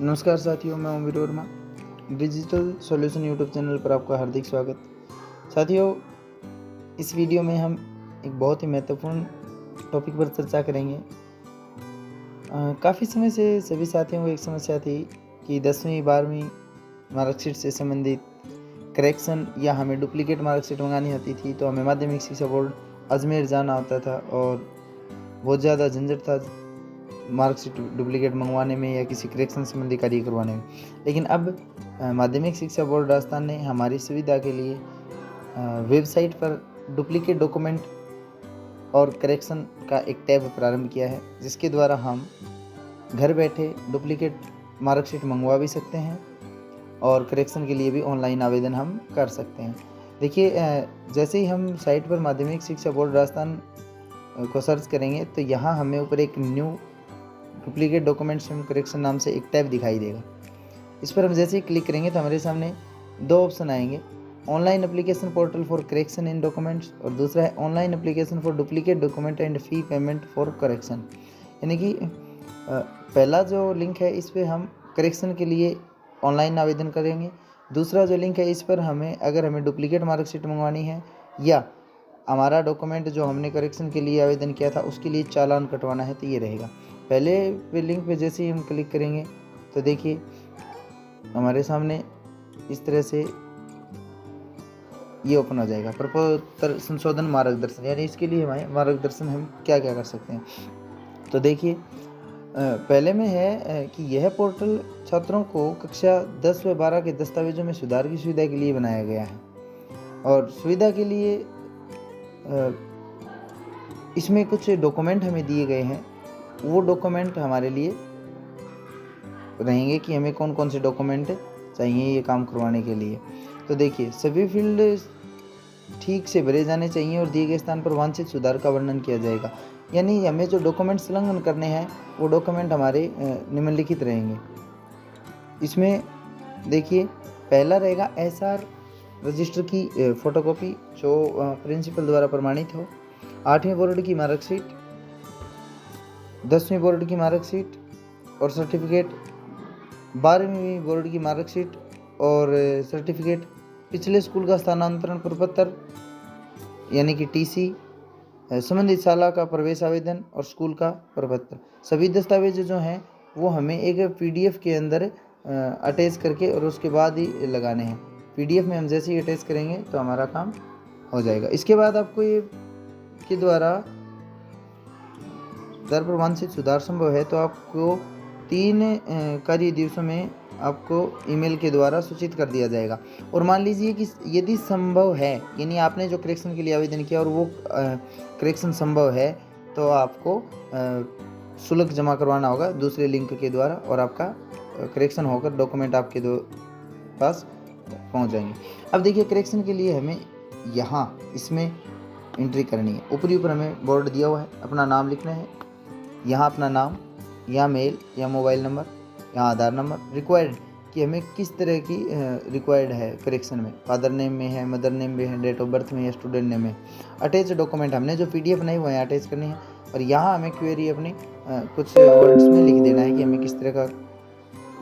नमस्कार साथियों, मैं Om Verma. Digital solution YouTube channel पर आपका हार्दिक स्वागत। साथियों, इस वीडियो में हम एक बहुत ही महत्वपूर्ण टॉपिक पर चर्चा करेंगे। काफ़ी समय से सभी साथियों को एक समस्या थी कि 10वीं 12वीं मार्कशीट से संबंधित करेक्शन या हमें डुप्लीकेट मार्कशीट मंगानी होती थी, तो हमें माध्यमिक शिक्षा बोर्ड अजमेर जाना होता था और बहुत ज़्यादा झंझट था मार्कशीट डुप्लीकेट मंगवाने में या किसी करेक्शन संबंधी कार्य करवाने में। लेकिन अब माध्यमिक शिक्षा बोर्ड राजस्थान ने हमारी सुविधा के लिए वेबसाइट पर डुप्लीकेट डॉक्यूमेंट और करेक्शन का एक टैब प्रारंभ किया है, जिसके द्वारा हम घर बैठे डुप्लीकेट मार्कशीट मंगवा भी सकते हैं और करेक्शन के लिए भी ऑनलाइन आवेदन हम कर सकते हैं। देखिए, जैसे ही हम साइट पर माध्यमिक शिक्षा बोर्ड राजस्थान को सर्च करेंगे तो यहाँ हमें ऊपर एक new duplicate documents and correction नाम से एक टैब दिखाई देगा। इस पर हम जैसे ही क्लिक करेंगे तो हमारे सामने दो ऑप्शन आएंगे, online application portal for correction in documents और दूसरा है online application for duplicate document and fee payment for correction. यानी कि पहला जो लिंक है इस पर हम करेक्शन के लिए ऑनलाइन आवेदन करेंगे, दूसरा जो लिंक है इस पर अगर हमें डुप्लीकेट मार्कशीट मंगवानी है या हमारा डॉक्यूमेंट जो हमने करेक्शन के लिए आवेदन किया था उसके लिए चालान कटवाना है तो ये रहेगा। पहले लिंक पे जैसे ही हम क्लिक करेंगे तो देखिए हमारे सामने इस तरह से ये ओपन हो जाएगा, प्रपत्र संशोधन मार्गदर्शन, यानी इसके लिए हमारे मार्गदर्शन हम क्या क्या कर सकते हैं। तो देखिए, पहले में है कि यह पोर्टल छात्रों को कक्षा 10 व 12 के दस्तावेजों में सुधार की सुविधा के लिए बनाया गया है और सुविधा के लिए इसमें कुछ डॉक्यूमेंट हमें दिए गए हैं। वो डॉक्यूमेंट हमारे लिए रहेंगे कि हमें कौन कौन से डॉक्यूमेंट चाहिए ये काम करवाने के लिए। तो देखिए, सभी फील्ड ठीक से भरे जाने चाहिए और दिए गए स्थान पर वांछित सुधार का वर्णन किया जाएगा। यानी हमें जो डॉक्यूमेंट संलग्न करने हैं वो डॉक्यूमेंट हमारे निम्नलिखित रहेंगे। इसमें देखिए, पहला रहेगा SR रजिस्टर की फोटोकॉपी जो प्रिंसिपल द्वारा प्रमाणित हो, 8वीं बोर्ड की मार्कशीट, 10वीं बोर्ड की मार्कशीट और सर्टिफिकेट, 12वीं बोर्ड की मार्कशीट और सर्टिफिकेट, पिछले स्कूल का स्थानांतरण प्रपत्र यानी कि TC, संबंधित शाला का प्रवेश आवेदन और स्कूल का प्रपत्र। सभी दस्तावेज जो हैं वो हमें एक PDF के अंदर अटैच करके और उसके बाद ही लगाने हैं। PDF में हम जैसे ही अटैच करेंगे तो हमारा काम हो जाएगा। इसके बाद आपको ये के द्वारा दर पर वांछित सुधार संभव है तो आपको 3 कार्य दिवसों में आपको ईमेल के द्वारा सूचित कर दिया जाएगा। और मान लीजिए कि यदि संभव है, यानी आपने जो करेक्शन के लिए आवेदन किया और वो करेक्शन संभव है तो आपको शुल्क जमा करवाना होगा दूसरे लिंक के द्वारा और आपका करेक्शन होकर डॉक्यूमेंट आपके पास पहुंच जाएंगे। अब देखिए, करेक्शन के लिए हमें यहाँ इसमें एंट्री करनी है। ऊपरी ऊपर हमें बोर्ड दिया हुआ है, अपना नाम लिखना है, यहाँ अपना नाम, यहाँ मेल या मोबाइल नंबर, यहाँ आधार नंबर, रिक्वायर्ड कि हमें किस तरह की रिक्वायर्ड है करेक्शन में, फादर नेम में है, मदर नेम में है, डेट ऑफ बर्थ में या स्टूडेंट नेम में। अटैच डॉक्यूमेंट हमने जो PDF बनाई वो यहाँ अटैच करनी है और यहाँ हमें क्वेरी अपनी कुछ वर्ड्स में लिख देना है कि हमें किस तरह का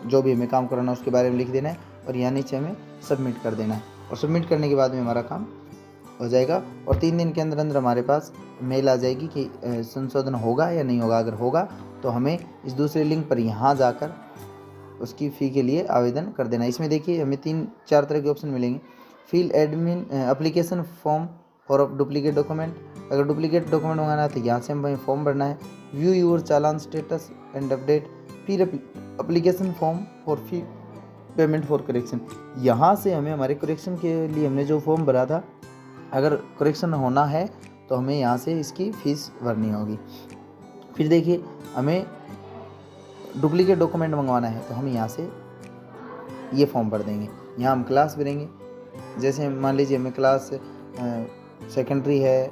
जो भी हमें काम कराना है उसके बारे में लिख देना है और यहाँ नीचे हमें सबमिट कर देना है। और सबमिट करने के बाद में हमारा काम हो जाएगा और 3 दिन के अंदर अंदर हमारे पास मेल आ जाएगी कि संशोधन होगा या नहीं होगा। अगर होगा तो हमें इस दूसरे लिंक पर यहाँ जाकर उसकी फ़ी के लिए आवेदन कर देना। इसमें देखिए हमें 3-4 तरह के ऑप्शन मिलेंगे। Fill admin application form for duplicate document, अगर डुप्लीकेट डॉक्यूमेंट मंगाना है तो यहाँ से हमें फॉर्म भरना है। View your challan status and update, फिर application form for fee payment for correction. यहाँ से हमें हमारे करेक्शन के लिए हमने जो फॉर्म भरा था, अगर करेक्शन होना है तो हमें यहाँ से इसकी फ़ीस भरनी होगी। फिर देखिए, हमें डुप्लीकेट डॉक्यूमेंट मंगवाना है तो हम यहाँ से ये फॉर्म भर देंगे। यहाँ हम क्लास भरेंगे, जैसे मान लीजिए हमें क्लास सेकेंडरी है,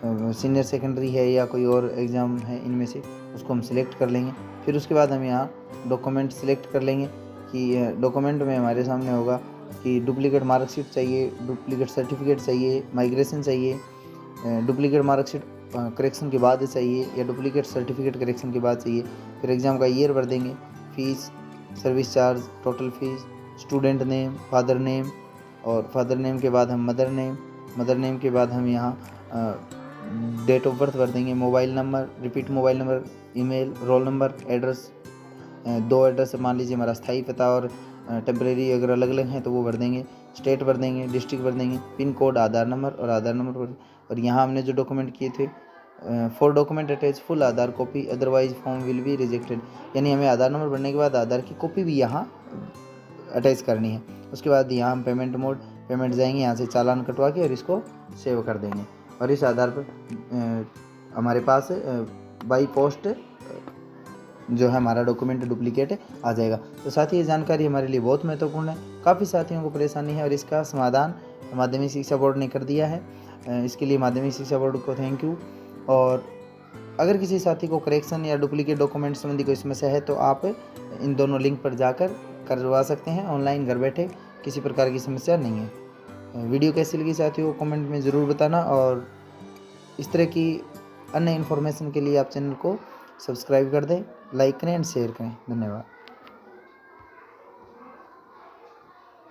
सीनियर सेकेंडरी है या कोई और एग्ज़ाम है, इनमें से उसको हम सिलेक्ट कर लेंगे। फिर उसके बाद हम यहाँ डॉक्यूमेंट सिलेक्ट कर लेंगे कि डॉक्यूमेंट में हमारे सामने होगा कि डुप्लीकेट मार्कशीट चाहिए, डुप्लीकेट सर्टिफिकेट चाहिए, माइग्रेशन चाहिए, डुप्लीकेट मार्कशीट करेक्शन के बाद चाहिए या डुप्लीकेट सर्टिफिकेट करेक्शन के बाद चाहिए। फिर एग्ज़ाम का ईयर भर देंगे, fees, service charge, total fees, student name, father name, और फादर नेम के बाद हम मदर नेम के बाद हम यहाँ डेट ऑफ बर्थ भर देंगे, mobile number, repeat mobile number, email, roll number, address, 2 address मान लीजिए हमारा स्थायी पता और टेम्परेरी अगर अलग अलग हैं तो वो भर देंगे, स्टेट भर देंगे, डिस्ट्रिक्ट भर देंगे, पिन कोड, आधार नंबर और आधार नंबर भर। और यहाँ हमने जो डॉक्यूमेंट किए थे, for document attach full Aadhaar copy otherwise form will be rejected, यानी हमें आधार नंबर भरने के बाद आधार की कॉपी भी यहाँ अटैच करनी है। उसके बाद यहाँ हम पेमेंट जाएंगे, यहाँ से चालान कटवा के और इसको सेव कर देंगे और इस आधार पर हमारे पास बाई पोस्ट जो है हमारा डॉक्यूमेंट डुप्लीकेट आ जाएगा। तो साथ ही ये जानकारी हमारे लिए बहुत महत्वपूर्ण है। काफ़ी साथियों को परेशानी है और इसका समाधान माध्यमिक शिक्षा बोर्ड ने कर दिया है। इसके लिए माध्यमिक शिक्षा बोर्ड को थैंक यू। और अगर किसी साथी को करेक्शन या डुप्लीकेट डॉक्यूमेंट संबंधी कोई समस्या है तो आप इन दोनों लिंक पर जाकर करवा सकते हैं ऑनलाइन, घर बैठे, किसी प्रकार की समस्या नहीं है। वीडियो कैसी लगी साथियों कमेंट में ज़रूर बताना, और इस तरह की अन्य इन्फॉर्मेशन के लिए आप चैनल को सब्सक्राइब कर दें, लाइक करें एंड शेयर करें। धन्यवाद।